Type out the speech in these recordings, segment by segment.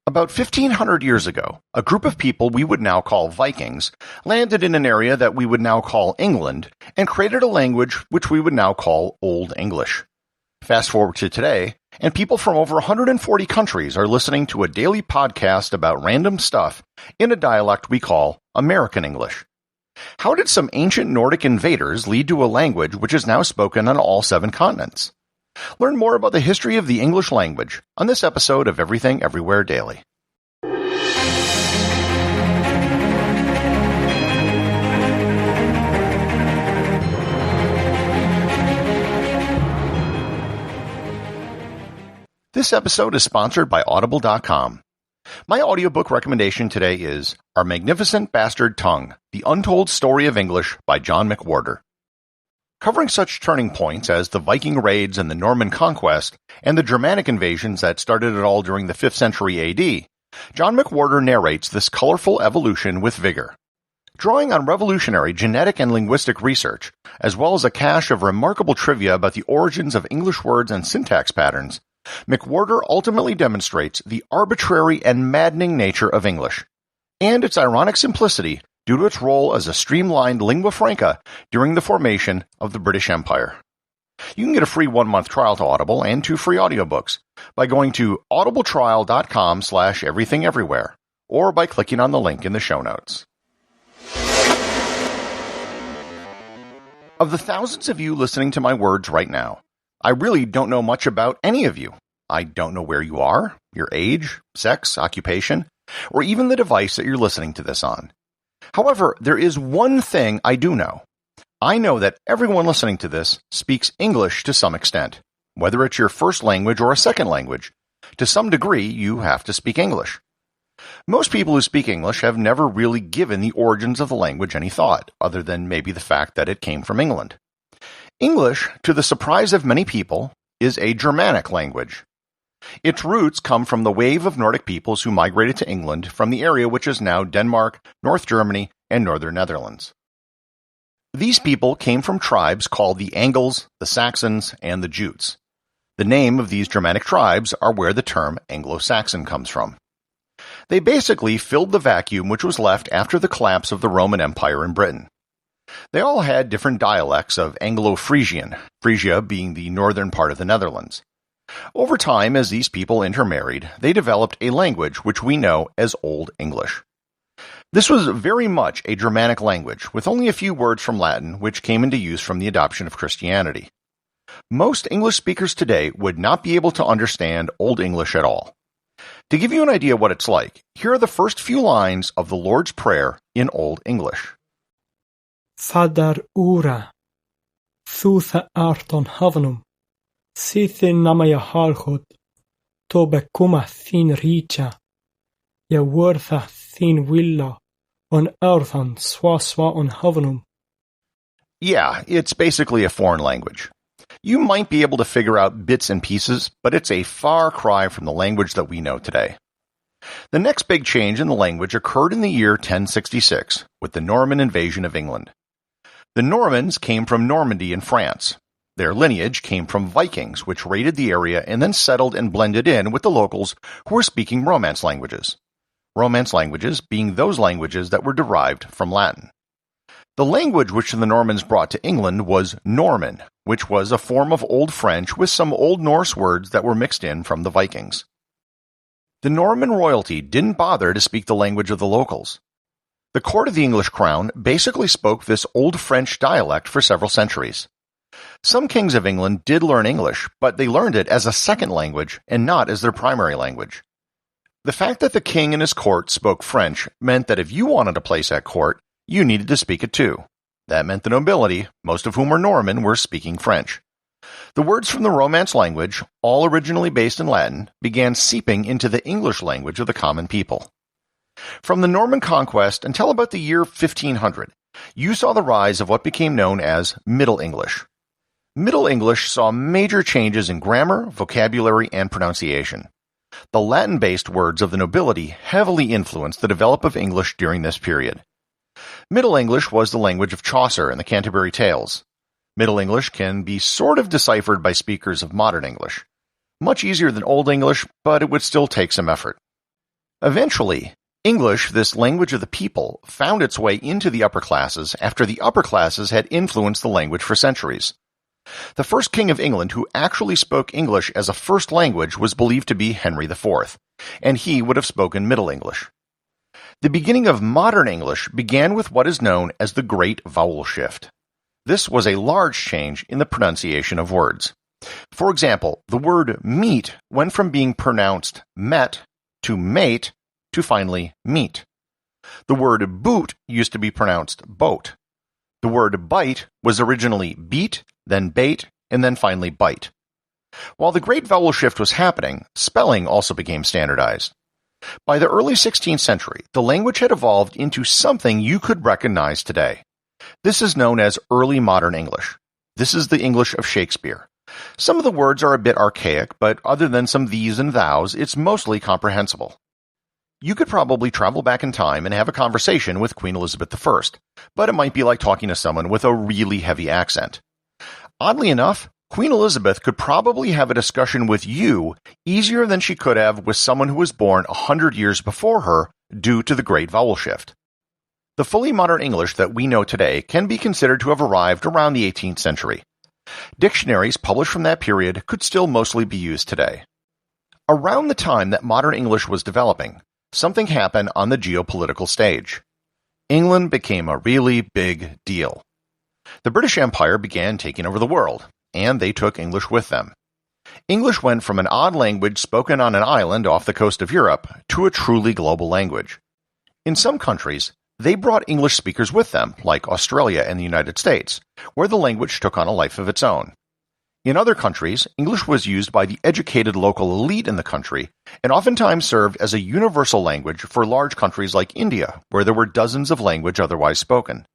About 1,500 years ago, a group of people we would now call Vikings landed in an area that we would now call England and created a language which we would now call Old English. Fast forward to today, and people from over 140 countries are listening to a daily podcast about random stuff in a dialect we call American English. How did some ancient Nordic invaders lead to a language which is now spoken on all 7 continents? Learn more about the history of the English language on this episode of Everything Everywhere Daily. This episode is sponsored by Audible.com. My audiobook recommendation today is Our Magnificent Bastard Tongue, The Untold Story of English by John McWhorter. Covering such turning points as the Viking raids and the Norman conquest, and the Germanic invasions that started it all during the 5th century AD, John McWhorter narrates this colorful evolution with vigor. Drawing on revolutionary genetic and linguistic research, as well as a cache of remarkable trivia about the origins of English words and syntax patterns, McWhorter ultimately demonstrates the arbitrary and maddening nature of English, and its ironic simplicity due to its role as a streamlined lingua franca during the formation of the British Empire. You can get a free 1-month trial to Audible and 2 free audiobooks by going to audibletrial.com/everythingeverywhere or by clicking on the link in the show notes. Of the thousands of you listening to my words right now, I really don't know much about any of you. I don't know where you are, your age, sex, occupation, or even the device that you're listening to this on. However, there is one thing I do know. I know that everyone listening to this speaks English to some extent. Whether it's your first language or a second language, to some degree you have to speak English. Most people who speak English have never really given the origins of the language any thought, other than maybe the fact that it came from England. English, to the surprise of many people, is a Germanic language. Its roots come from the wave of Nordic peoples who migrated to England from the area which is now Denmark, North Germany, and Northern Netherlands. These people came from tribes called the Angles, the Saxons, and the Jutes. The name of these Germanic tribes are where the term Anglo-Saxon comes from. They basically filled the vacuum which was left after the collapse of the Roman Empire in Britain. They all had different dialects of Anglo-Frisian, Frisia being the northern part of the Netherlands. Over time, as these people intermarried, they developed a language which we know as Old English. This was very much a Germanic language, with only a few words from Latin which came into use from the adoption of Christianity. Most English speakers today would not be able to understand Old English at all. To give you an idea what it's like, here are the first few lines of the Lord's Prayer in Old English. Fader ura, thutha arton havanum, sithin namaya halchod, tobe kuma thin richa, ya wurtha thin willa, on earthan swaswa on havanum. Yeah, it's basically a foreign language. You might be able to figure out bits and pieces, but it's a far cry from the language that we know today. The next big change in the language occurred in the year 1066, with the Norman invasion of England. The Normans came from Normandy in France. Their lineage came from Vikings, which raided the area and then settled and blended in with the locals who were speaking Romance languages. Romance languages being those languages that were derived from Latin. The language which the Normans brought to England was Norman, which was a form of Old French with some Old Norse words that were mixed in from the Vikings. The Norman royalty didn't bother to speak the language of the locals. The court of the English crown basically spoke this Old French dialect for several centuries. Some kings of England did learn English, but they learned it as a second language and not as their primary language. The fact that the king and his court spoke French meant that if you wanted a place at court, you needed to speak it too. That meant the nobility, most of whom were Norman, were speaking French. The words from the Romance language, all originally based in Latin, began seeping into the English language of the common people. From the Norman conquest until about the year 1500, you saw the rise of what became known as Middle English. Middle English saw major changes in grammar, vocabulary, and pronunciation. The Latin-based words of the nobility heavily influenced the development of English during this period. Middle English was the language of Chaucer and the Canterbury Tales. Middle English can be sort of deciphered by speakers of modern English. Much easier than Old English, but it would still take some effort. Eventually, English, this language of the people, found its way into the upper classes after the upper classes had influenced the language for centuries. The first king of England who actually spoke English as a first language was believed to be Henry IV, and he would have spoken Middle English. The beginning of modern English began with what is known as the Great Vowel Shift. This was a large change in the pronunciation of words. For example, the word meat went from being pronounced met to mate to finally meat. The word boot used to be pronounced boat. The word bite was originally beat, then bait, and then finally bite. While the Great Vowel Shift was happening, spelling also became standardized. By the early 16th century, the language had evolved into something you could recognize today. This is known as Early Modern English. This is the English of Shakespeare. Some of the words are a bit archaic, but other than some these and thous, it's mostly comprehensible. You could probably travel back in time and have a conversation with Queen Elizabeth I, but it might be like talking to someone with a really heavy accent. Oddly enough, Queen Elizabeth could probably have a discussion with you easier than she could have with someone who was born 100 years before her due to the Great Vowel Shift. The fully modern English that we know today can be considered to have arrived around the 18th century. Dictionaries published from that period could still mostly be used today. Around the time that modern English was developing, something happened on the geopolitical stage. England became a really big deal. The British Empire began taking over the world, and they took English with them. English went from an odd language spoken on an island off the coast of Europe to a truly global language. In some countries, they brought English speakers with them, like Australia and the United States, where the language took on a life of its own. In other countries, English was used by the educated local elite in the country, and oftentimes served as a universal language for large countries like India, where there were dozens of languages otherwise spoken.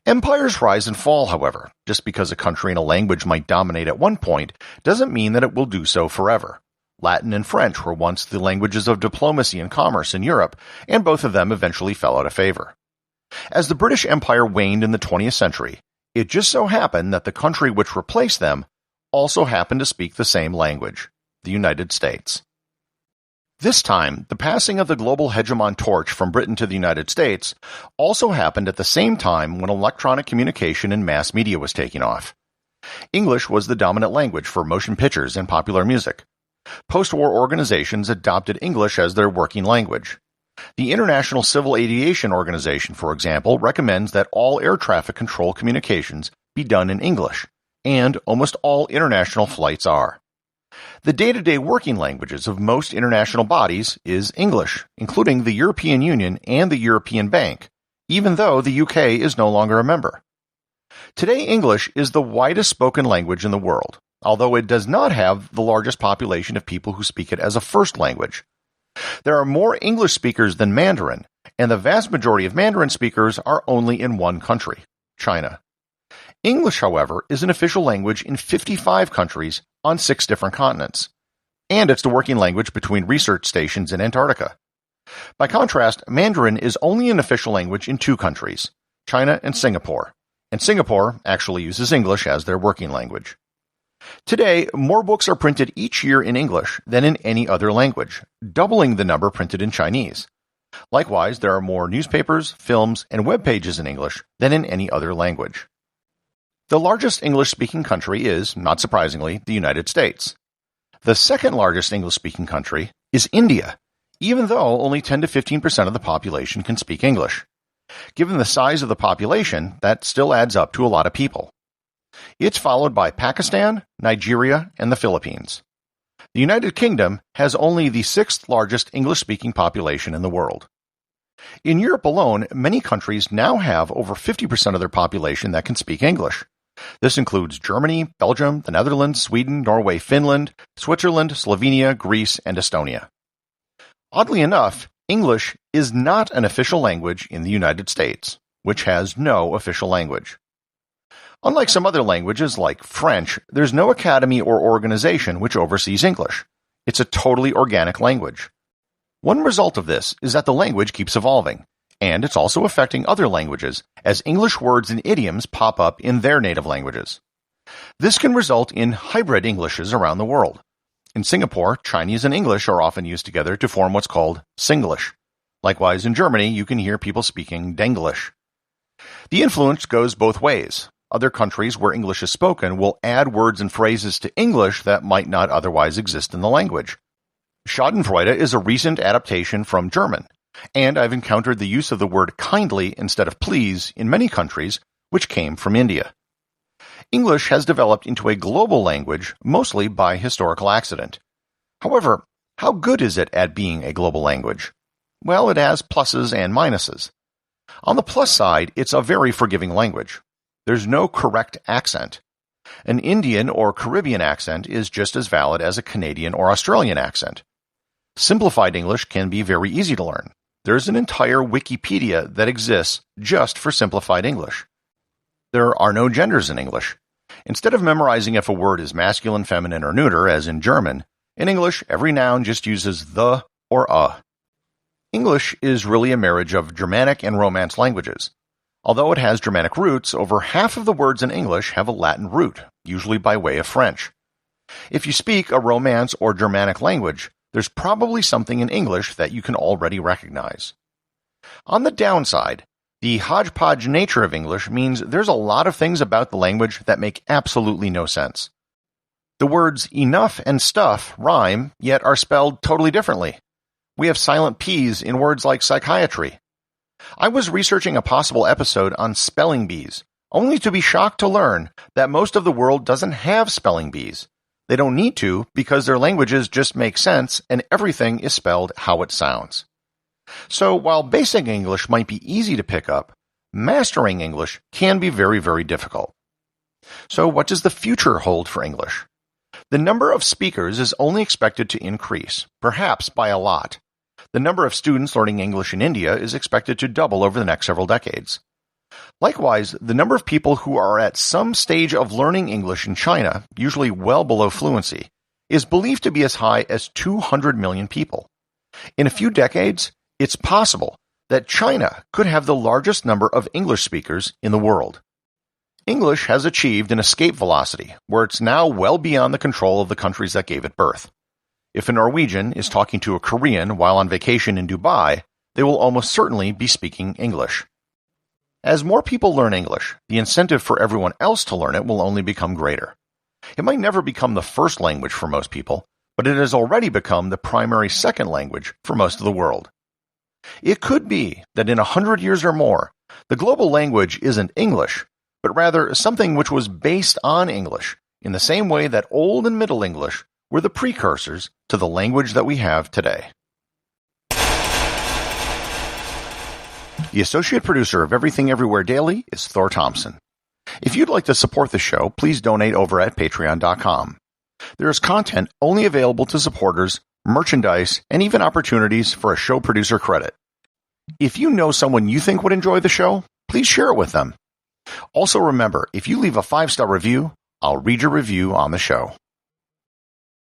Empires rise and fall, however. Just because a country and a language might dominate at one point doesn't mean that it will do so forever. Latin and French were once the languages of diplomacy and commerce in Europe, and both of them eventually fell out of favor. As the British Empire waned in the 20th century, it just so happened that the country which replaced them also happened to speak the same language, the United States. This time, the passing of the global hegemon torch from Britain to the United States also happened at the same time when electronic communication and mass media was taking off. English was the dominant language for motion pictures and popular music. Post-war organizations adopted English as their working language. The International Civil Aviation Organization, for example, recommends that all air traffic control communications be done in English, and almost all international flights are. The day-to-day working languages of most international bodies is English, including the European Union and the European Bank, even though the UK is no longer a member. Today, English is the widest spoken language in the world, although it does not have the largest population of people who speak it as a first language. There are more English speakers than Mandarin, and the vast majority of Mandarin speakers are only in one country, China. English, however, is an official language in 55 countries on 6 different continents, and it's the working language between research stations in Antarctica. By contrast, Mandarin is only an official language in 2 countries, China and Singapore actually uses English as their working language. Today, more books are printed each year in English than in any other language, doubling the number printed in Chinese. Likewise, there are more newspapers, films, and web pages in English than in any other language. The largest English-speaking country is, not surprisingly, the United States. The second largest English-speaking country is India, even though only 10 to 15% of the population can speak English. Given the size of the population, that still adds up to a lot of people. It's followed by Pakistan, Nigeria, and the Philippines. The United Kingdom has only the 6th largest English-speaking population in the world. In Europe alone, many countries now have over 50% of their population that can speak English. This includes Germany, Belgium, the Netherlands, Sweden, Norway, Finland, Switzerland, Slovenia, Greece, and Estonia. Oddly enough, English is not an official language in the United States, which has no official language. Unlike some other languages like French, there's no academy or organization which oversees English. It's a totally organic language. One result of this is that the language keeps evolving, and it's also affecting other languages as English words and idioms pop up in their native languages. This can result in hybrid Englishes around the world. In Singapore, Chinese and English are often used together to form what's called Singlish. Likewise, in Germany, you can hear people speaking Denglish. The influence goes both ways. Other countries where English is spoken will add words and phrases to English that might not otherwise exist in the language. Schadenfreude is a recent adaptation from German, and I've encountered the use of the word kindly instead of please in many countries, which came from India. English has developed into a global language mostly by historical accident. However, how good is it at being a global language? Well, it has pluses and minuses. On the plus side, it's a very forgiving language. There's no correct accent. An Indian or Caribbean accent is just as valid as a Canadian or Australian accent. Simplified English can be very easy to learn. There's an entire Wikipedia that exists just for simplified English. There are no genders in English. Instead of memorizing if a word is masculine, feminine, or neuter, as in German, in English, every noun just uses the or a. English is really a marriage of Germanic and Romance languages. Although it has Germanic roots, over half of the words in English have a Latin root, usually by way of French. If you speak a Romance or Germanic language, there's probably something in English that you can already recognize. On the downside, the hodgepodge nature of English means there's a lot of things about the language that make absolutely no sense. The words enough and stuff rhyme, yet are spelled totally differently. We have silent P's in words like psychiatry. I was researching a possible episode on spelling bees, only to be shocked to learn that most of the world doesn't have spelling bees. They don't need to because their languages just make sense and everything is spelled how it sounds. So while basic English might be easy to pick up, mastering English can be very, very difficult. So what does the future hold for English? The number of speakers is only expected to increase, perhaps by a lot. The number of students learning English in India is expected to double over the next several decades. Likewise, the number of people who are at some stage of learning English in China, usually well below fluency, is believed to be as high as 200 million people. In a few decades, it's possible that China could have the largest number of English speakers in the world. English has achieved an escape velocity, where it's now well beyond the control of the countries that gave it birth. If a Norwegian is talking to a Korean while on vacation in Dubai, they will almost certainly be speaking English. As more people learn English, the incentive for everyone else to learn it will only become greater. It might never become the first language for most people, but it has already become the primary second language for most of the world. It could be that in 100 years or more, the global language isn't English, but rather something which was based on English, in the same way that Old and Middle English were the precursors to the language that we have today. The associate producer of Everything Everywhere Daily is Thor Thompson. If you'd like to support the show, please donate over at patreon.com. There is content only available to supporters, merchandise, and even opportunities for a show producer credit. If you know someone you think would enjoy the show, please share it with them. Also remember, if you leave a 5-star review, I'll read your review on the show.